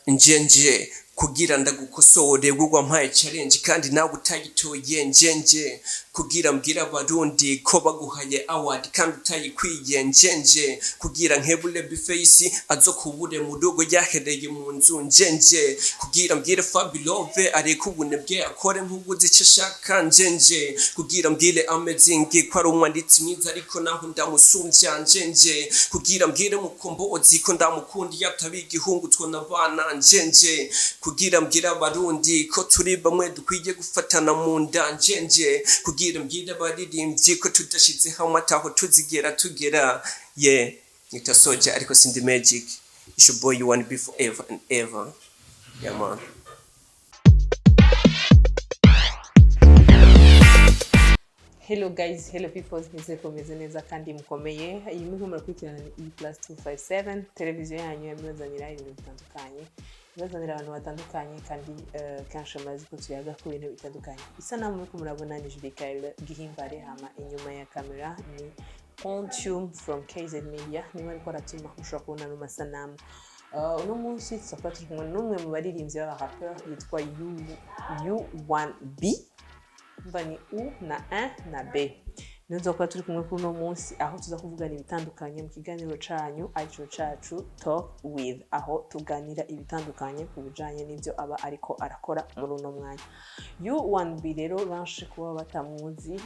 njenje kugira ndagukosore gugwa mpaye challenge kandi nawe utayitoye njenje kugira mbwira abarundi ko baguhaye award kandi utayikwiye njenje kugira nkebule biface azokubure mu rugo yahereye mu nzu njenje kugira mbwire Fabilove areka ubunebwe akore nk'ubuzi icyo ashaka njenje kugira mbwire amazing ko ari umwanditsi mwiza ariko naho ndamusumbya njenje kugira mbwire Mkombozi ko ndamukundi yatabiga ihungu twona bana njenje kugira mbwira abarundi ko turi bamwe dukwiye gufatana mu nda njenje kugira mbwira abaririmbyi ko tudashize hamwe ataho tuzigera tugera nita soja ariko sindi magic it's your boy you want to be forever and ever man. Hello guys, hello people, meze neza kandi mukomeye. Iyi muri murakurikirana ni E+257 televiziyo yanyu yamuzanira ibintu bitandukanye. Bazanira abantu batandukanye kandi kanshi amazi ko tuyaga ku bintu bitandukanye. Isanamu muri murabona ni judycaellegi gihimbare hama inyuma ya kamera ni Pontium from KZ Media. Ni wari kwaratuma ushobora kubona no masanamu. Uno munsi tuzafata kumwe n'umwe mu baririmbyi b'abarapper yitwa U1B. Mbani U na A na B. Nzo kwa turi kumwe kuno munsi aho tuza kuvugana ibitandukanye mu kiganiro canyu aricyo cacu Talk with, aho tuganira ibitandukanye ku bijanye n'ivyo aba ariko arakora muri uno mwanya. U1B rero banshi kuba batamuzi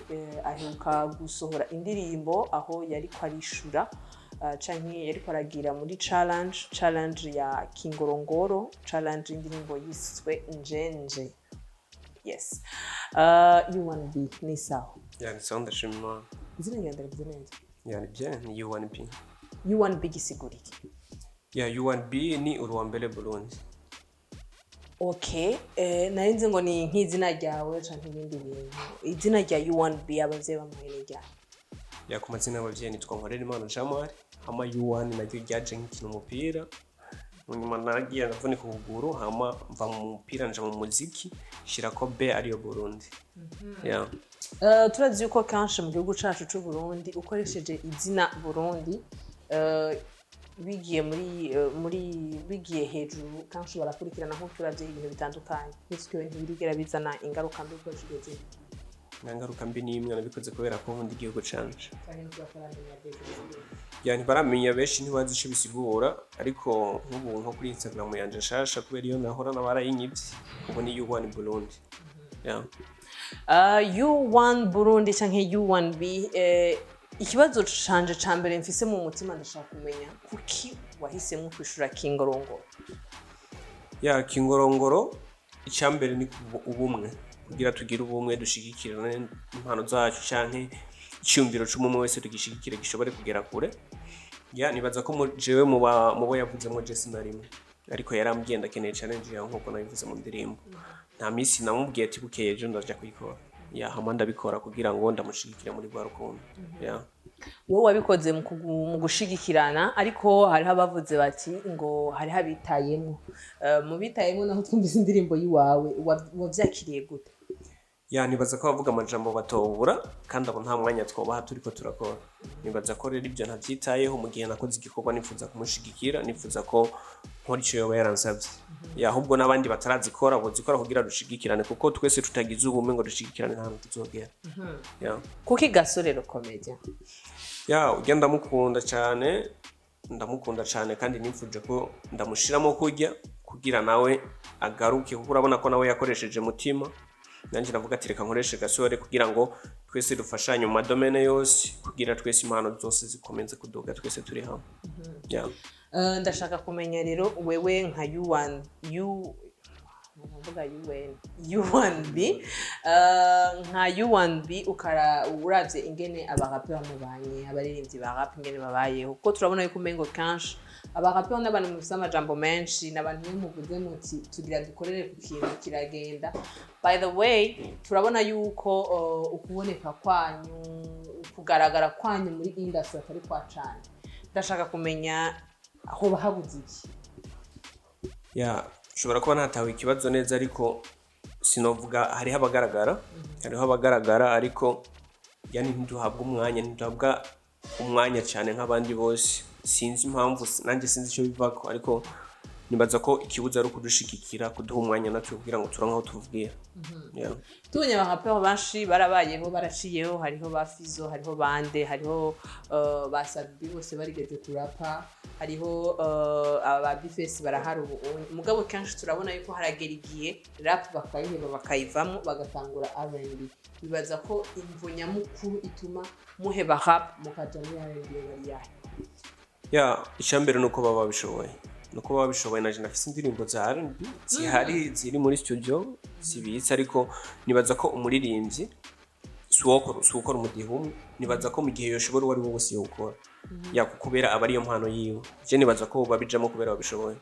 aheruka gusohora indirimbo aho yari kwarishura canke yari kwaragira muri challenge ya Kingorongoro, challenge indirimbo yiswe Njenje. Yes. U1B ni sawa. Ni sawa ndashima. Izina ngenda neza. Ni bien ni U1B. U1B gisigura iki? U1B ni uruwambere Burundi. Okay. Narinze ngo ni nk'izina ryawe canke ibindi bintu. Izina rya U1B abavyeyi bamuhere rya. Ku mazina y'abavyeyi nitwa Nkorera Jamari. Hama U1 naryo ryaje nk'ikina umupira. Munyuma naragiye navunika ukuguru hama mva mu mupira nja mu muziki shirako B ariyo Burundi. Turazi yuko kanshi mu gihugu cacu c'u Burundi ukoresheje izina Burundi bigiye hejuru kanshi barakurikirana nko turavye ibintu bitandukanye. Bityo ntibirigera bizana ingaruka mbi ko jigeze. Nangaruka mbi nimwe nabikoze kubera ko nkunda igihugu canje. Baramenya benshi ntibazi ico bisigura ariko nk'ubu nko kuri Instagram yanje shasha kubera iyo nahora nabarayinyivye ubu ni U1 Burundi. U1 Burundi canke U1B ikibazo canje ca mbere mfise mu mutima ndashaka kumenya kuki wahisemo kwishura Kingorongoro. Kingorongoro icambere ni ubumwe kugira tugire ubumwe dushigikirane impano zacu canke icyumviro c'umwe wese tugishigikire gishobore kugera kure. Nibaza ko jewe mu bo yavuzemo Jesse narimwe ariko yarambwiye ndakeneye challenge yawe nkuko nabivuze mu ndirimbo. Nta misi namubwiye ati bukeye ejo ndaje kuyikora. Hama ndabikora kugira ngo ndamushigikire muri rwa rukundo. Wowe wabikoze mu gushigikirana ariko hariho abavuze bati ngo hari habitayemo. Mu bitayemo naho twumvise indirimbo yiwawe wavyakiriye gute? Nibaza ko bavuga amajambo batobura kandi abo nta mwanya twobaha turiko turakora. Nibaza ko rero ibyo ntavyitayeho mu gihe nakoze igikorwa nifuza kumushigikira, nifuza ko nkora ico yoba yaransavye. Ahubwo n'abandi batarazikora bozikora kugira dushigikirane kuko twese tutagize ubumwe ngo dushigikirane nta hantu tuzogera. Kuki gasorero comedy? Ugenda ndamukunda cyane kandi nifuje ko ndamushiramo kujya kugira nawe agaruke kuko urabona ko nawe yakoresheje mutima. Nanjye navuga ati reka nkoreshe gasore kugira ngo twese dufashanye mu madomene yose kugira twese impano zose zikomeze kuduga twese turi hamwe. Ndashaka kumenya rero wewe nka U1B nka U1B uravye ingene abarapper bamubanye abaririmbyi ba rap ingene babayeho kuko turabona yuko umengo kanshi abarapper n'abantu mufise amajambo menshi n'abantu muvuze muti tugira dukorere ku kintu kiragenda. By the way turabona yuko ukuboneka kwanyu kugaragara kwanyu muri industry atari kwa cyane. Ndashaka kumenya aho bahabuze iki. Ushobora kuba natawe ikibazo neza ariko sinovuga hariho abagaragara ariko ntiduhabwa umwanya cyane nk'abandi bose. Sinzi impamvu nanjye sinzi icyo bivako ariko nibaza ko ikibuza ari kudushikikira kuduha umwanya natwe kugira ngo turonke aho tuvugira. Tubonye abapero benshi barabayeho baraciyeho, hariho ba Fizo, hariho bande, hariho ba Sabi bose barigeze kurapa, hariho aba Bifesi barahari ubu. Mugabo kenshi turabona yuko haragera igihe rap bakayiheba bakayivamo bagatangura R&B. Bibaza ko imvo nyamukuru ituma muheba rap mukaja muri R&B bari yahe? Icyambere nuko baba babishoboye. Nuko baba bishoboye naje nafise indirimbo za R&B zihari ziri muri studio zibitse, ariko nibaza ko umuririmbyi suwokora umudiho, nibaza ko mu gihe yoshobora wari wo wose yokora kubera aba ariyo mpano yiwe. Je nibaza ko babijamo kubera babishoboye.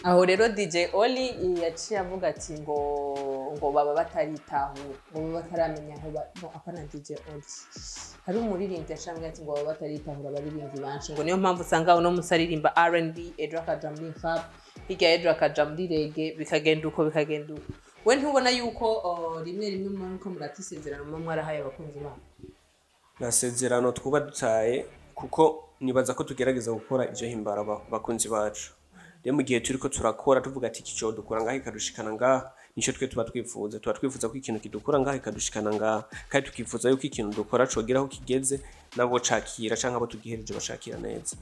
Aho rero DJ Oli yaciye avuga ati ngo baba bataritaho, ngo bataramenya aho apana DJ Oli. Hari umuririmbyi yashambye ati ngo baba bataritahura abaririmbyi banshi, ngo niyo mpamvu usanga uno musaririmba R&B, ejo akaja muri hip, hirya ejo akaja muri reggae, bikagenda uko. We ntubona yuko rimwe mwanuko muratisezerano mwarahaye abakunzi babo? Nasezerano twuba dutaye, kuko nibaza ko tugerageza gukora ivyo himbara bakunzi bacu. Rero mu gihe turiko turakora tuvuga ati iki cyo dukora ngaho ikadushikana ngaha, nico twe tuba twifuza ko ikintu kidukura ngaho ikadushikana ngaha, kandi tukifuza yuko ikintu dukora cogeraho kigeze nabo cakira canke abo tugihereje bashakira neza.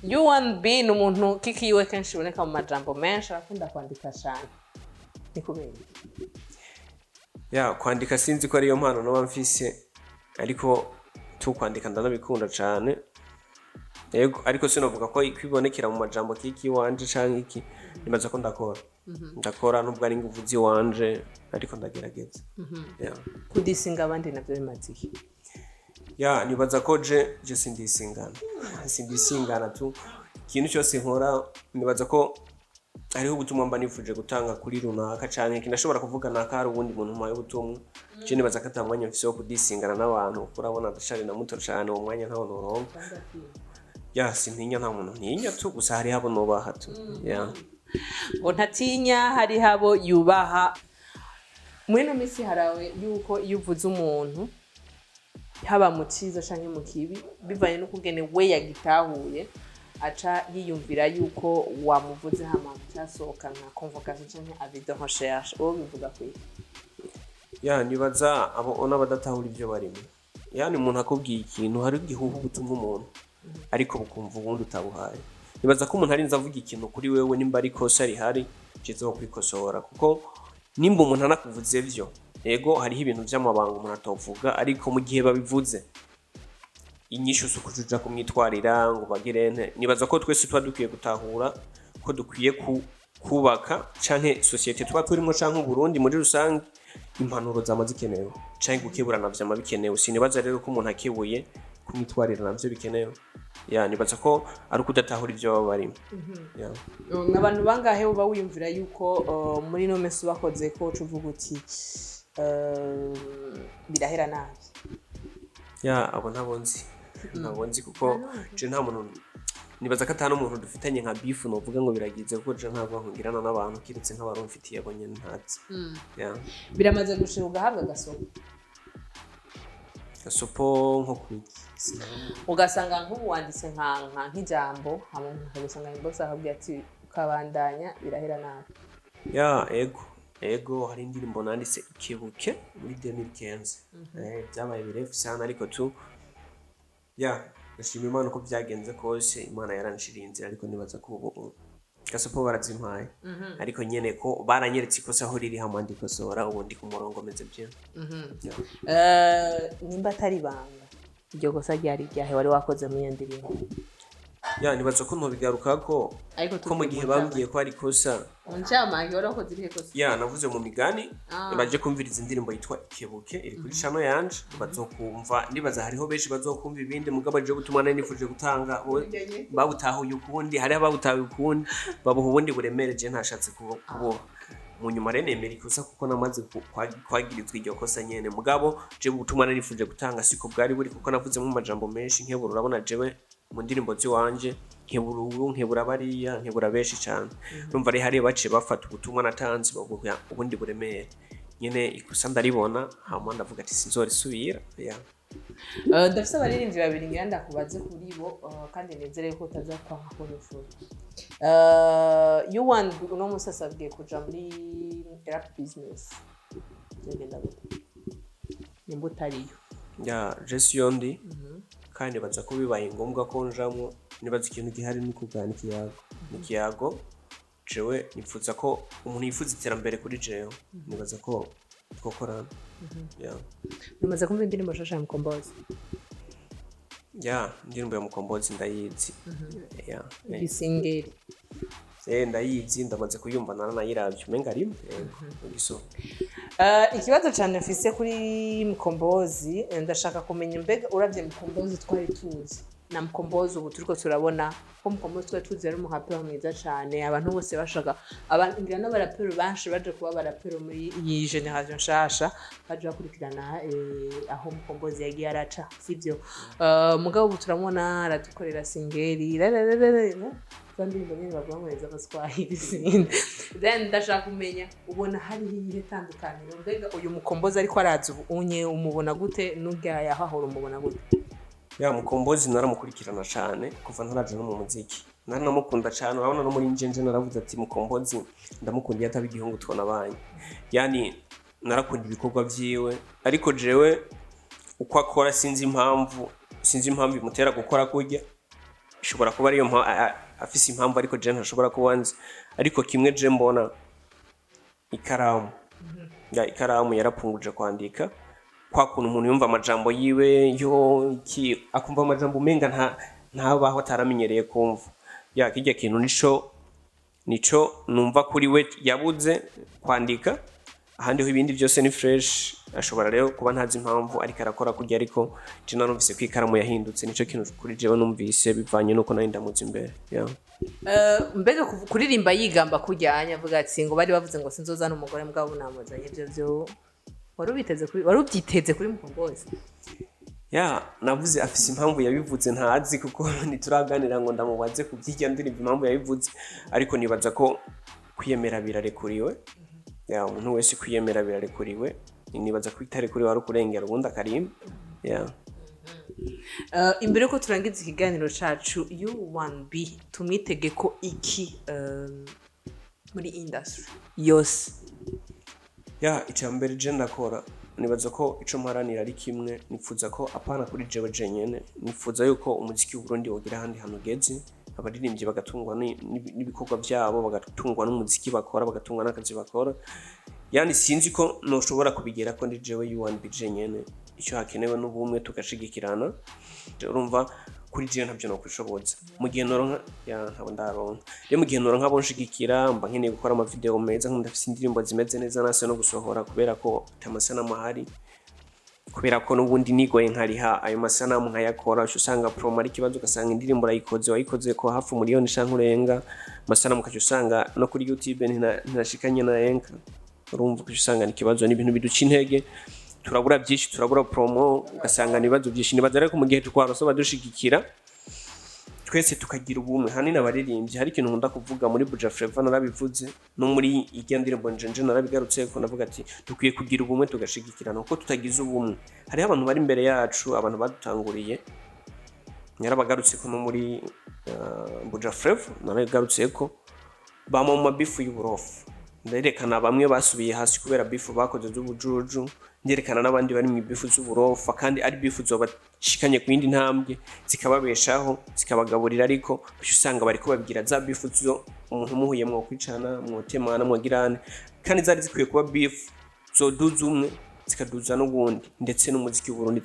U1B ni umuntu kikiwe kenshi boneka mu majambo menshi, arakunda kwandika cyane. Ni kubera kwandika sinzi ko ariyo mpano no mfise, ariko kwandika ndanabikunda cyane. Yego, ariko sinovuga ko kwibonekera mu majambo kiki wanje canke iki, nibaza ko ndakora nubwo ari ingufu ziwanje, ariko ndagerageza. Kudisinga abandi navyo bimaze iki? Nibaza ko je sindisingana tu, ikintu cyose nkora nibaza ko hariho ubutumwa mba nifuje gutanga kuri runaka canke kinashobora kuvuga naka hari ubundi muntu mpaye ubutumwa. Je nibaza ko atamwanya mfise wo kudisingana n'abantu, kurabona ndashari na muto cyane uwo mwanya ntawo noronka. Sintinya, nta muntu ntinya tu, gusa hari habo nubaha tu. Ngo ntatinya, hari habo yubaha. Muri no misi harawe yuko iyo uvuze umuntu haba mu ciza canke mu kibi, bivanye no kugene we yagitahuye, aca yiyumvira yuko wamuvuze hama cyasohoka nka convocation canke avis de recherche. Uwo bivuga kwiki? Nibaza abo ona badatahura ivyo barimo. Ni umuntu akubwiye ikintu, hari igihugu gutumwa umuntu, ariko bukumva ubundi utabuhaye. Nibaza ko umuntu arinze avuga ikintu kuri wewe, nimba ari kosa rihari kizo kwikosora, kuko nimba umuntu anakuvuze vyo, yego hariho ibintu by'amabanga umuntu atovuga, ariko mu gihe babivuze inyishu sukujuja kumwitwarira ngo bagirente. Nibaza ko twese tuba dukwiye gutahura ko dukwiye kubaka canke societe tuba turimo canke Burundi muri rusange, impanuro zamazikenewe canke gukeburana vyama bikenewe. Sinibaza rero ko umuntu akebuye kumwitwarira navyo bikenewe. Nibaza ko ari kudatahura ivyo baba barimo. Abantu bangahe uba wiyumvira yuko muri no mesi bakoze ko uvuga uti birahera nabi? Abo ntabonzi kuko je nta muntu, nibaza ko atana umuntu dufitanye nka beef novuga ngo biragize, kuko je ntabwo nkugirana n'abantu kiretse nk'abarumfitiye abonye ntatse. Biramaze gushira ugahabwa gasopo nko kwiki, ugasanga nk'ubu wanditse nk'ijambo hamwe ugasanga inbox akabwira ati ukabandanya birahera nabi. Ego hari indirimbo nanditse Ikibuke muri 2015. Byabaye birefu cyane, ariko ndashima Imana ko byagenze kose, Imana yaranshiriye inzira, ariko nibaza ko ubu gasopo barazimpaye. Ariko nyene ko baranyeretse ikosa aho riri hamwe ndikosora, ubu ndi ku murongo meze bye. Nimba atari banga iryo kosa ryari ryahe wari wakoze mu yandirimbo? Nibaza ko ntobigaruka ko mu gihe bambwiye ko ari kosa. Uncamange warakoze irihe kosa? Navuze mu migani, baje kumviriza indirimbo yitwa Ikibuke iri kuri channel yanje, bazokumva. Nibaza hariho benshi bazokumva ibindi, mugabo je gutumwa nifuje gutanga babutahuye ukundi, hari ababutahuye ukundi, babuha ubundi buremere je ntashatse kubo. Mu nyuma rene emera ikosa kuko namaze kwagirizwa iryo kosa nyene, mugabo je gutumwa nifuje gutanga siko bwari buri, kuko navuze mu majambo menshi nkebura. Urabona jewe mu ndirimbo ziwanje nkebura bariya, nkebura benshi cyane. Urumva ari hari bace bafata ubutumwa natanze bavuga ubundi buremere nyene, ikosa ndaribona hama ndavuga ati sinzorisubira. ndafise abaririmbyi babiri ngira ndakubaze kuri bo kandi nezere ko utaza kwanga ko nifura you want uno musi asabwiye kuja muri rap business ngenda gute nimba utariyo ya jesi yondi kandi baza ko bibaye ngombwa ko njamo nibaza ikintu gihari ni kugana ikiyago jewe nifuza ko umuntu yifuza iterambere kuri jewe nibaza ko twokorana namaze kumva indirimbo nshasha ya Mkombozi indirimbo ya Mkombozi ndayizi isingeri ndayizi ndamaze kuyumva naranayiravye umenga rimwe igiso ikibazo cyane mfise kuri Mkombozi ndashaka kumenya mbega uravye Mkombozi twari tuzi na Mkombozi ubu turiko turabona ko Mkombozi twari tuzi ari umuhapero mwiza cyane abantu bose bashaka abantu ngira n'abarapero banshi baje kuba barapero muri iyi generation nshasha baje bakurikirana aho Mkombozi yagiye araca sivyo mugabo ubu turamubona aradukorera singeri kandi mbonye babamweza baswahili sinde then ndashaka kumenya ubona hari iyihe tandukaniro mbega uyu Mkombozi ariko araza ubunye umubona gute n'ubyaye ahahora umubona gute Mkombozi naramukurikirana cyane kuva ntaraje no mu muziki naramukunda cyane urabona no muri njenje naravuze ati Mkombozi ndamukundiye ataba igihungu twonabanye yani narakunda ibikorwa vyiwe ariko jewe uko akora sinzi impamvu imutera gukora kurya ishobora kuba ariyo afise impamvu ariko je ntashobora kubanza ariko kimwe je mbona ikaramu ikaramu yarapunguje kwandika kwa kuntu umuntu yumva amajambo yiwe akumva amajambo umenga ntabaho ataramenyereye kumva kijya kintu nico numva kuri we yabuze kwandika ahandi ho ibindi byose ni fresh ashobora rero kuba ntazi impamvu ariko arakora kurya ariko je narumvise ko ikaramu yahindutse nico kintu kuri jewe numvise bivanye nuko nari ndamutse imbere mbega kuririmba yigamba kujyanya avuga ati ngo bari bavuze ngo sinzozana umugore mbwabo namuzanye byo warubyiteze kuri Mkombozi navuze afise impamvu yabivuze ntazi kuko ntituraganira ngo ndamubaze kubyijya ndirimba impamvu yabivuze ariko nibaza ko kwiyemera birarekuriwe umuntu wese kwiyemera birarekuriwe nibaza ko itarekuriwe ari kurengera ubundi akarimba imbere ko turangiza ikiganiro cacu U1B tumwitege ko iki muri industry yose icambere je ndakora nibaza ko ico mparanira ari kimwe nifuza ko apana kuri jewe jenyene nifuza yuko umuziki w'Uburundi wogira handi hano geze abaririmbyi bagatungwa n'ibikorwa byabo bagatungwa n'umuziki bakora bagatungwa n'akazi bakora yani sinzi ko noshobora kubigera ko ndi jewe U1B jenyene icyo hakenewe n'ubumwe tugashigikirana urumva kuri jewe ntabyo no kwishoboza mu gihe noronka ntabo ndaronka rero mu gihe noronka bonshigikira mba nkeneye gukora ama video meza nk'undafise indirimbo zimeze neza nase no gusohora kubera ko tamasanamu ahari kubera ko n'ubundi nigoye nkariha ayo masanamu nkayakora usanga promo ari kibazo ugasanga indirimbo wayikoze ko hafi miliyoni shanka urenga masanamu kaje usanga no kuri YouTube ntinashikanye na enka urumva ko usanga ni kibazo n'ibintu biduca intege turabura byinshi turabura promo ugasanga nibazo byinshi nibaza rero ko mu gihe tukwaroso badushigikira twese tukagira ubumwe hanini abaririmbyi hari ikintu nkunda kuvuga muri Buja Flavor narabivuze no muri ijya ndirimbo njenje narabigarutse ko navuga ati dukwiye kugira ubumwe tugashigikirana uko tutagize ubumwe hari abantu bari imbere yacu abantu badutanguriye nyarabagarutse ko no muri Buja Flavor narabigarutse ko bama mu mabifu y'uburofu nderekana bamwe basubiye hasi kubera bifu bakoze z'ubujuju nderekana n'abandi bari mu bifu z'uburofa kandi ari bifu zobashikanye ku yindi ntambwe zikababeshaho zikabagaburira ariko usanga bari ko babigira za bifu zo umuntu muhuye mwo kwicana mwotemana mwagirane kandi zari zikwiye kuba bifu zo duzumwe zikaduza n'ubundi ndetse n'umuziki w'Uburundi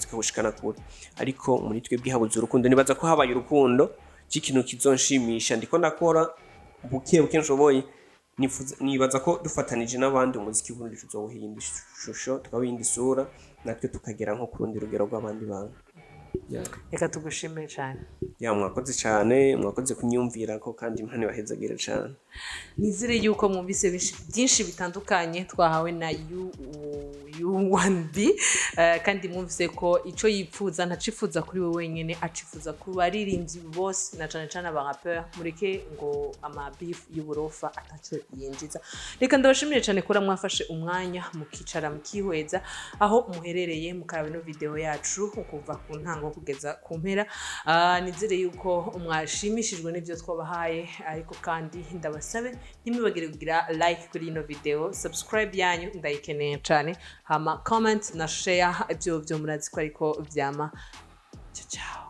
zikawushikana kure ariko muri twebwe habuze urukundo nibaza ko habaye urukundo cy'ikintu kizonshimisha ndiko ndakora buke nshoboye nibaza ko dufatanije n'abandi umuziki w'Uburundi tuzowuhinda ishusho tukawuhinda isura natwe tukagera nko kurundi rugero rw'abandi bantu reka tugushimire cyane. Mwakoze cyane, mwakoze kunyumvira ko kandi impano bahezagira cyane. Nizere yuko mwumvise byinshi bitandukanye twahawe na U1B kandi mwumvise ko icyo yipfuza ntacifuza kuri we wenyine, acifuza ku baririmbyi bose na cyane cyane abarappeur. Mureke ngo amabifu y'uburofa atacyo yinjiza. Reka ndabashimire cyane ko mwafashe umwanya mukicara mukihweza aho muherereye mukaraba ino video yacu kuva ku ntango kugeza ku mpera. Nizere yuko mwashimishijwe n'ibyo twabahaye, ariko kandi ndabasabe ntimwibagire kugira like kuri ino video, subscribe yanyu ndayikeneye cyane, hama comment na share ibyo murazi ko ariko vyama. Ciao ciao.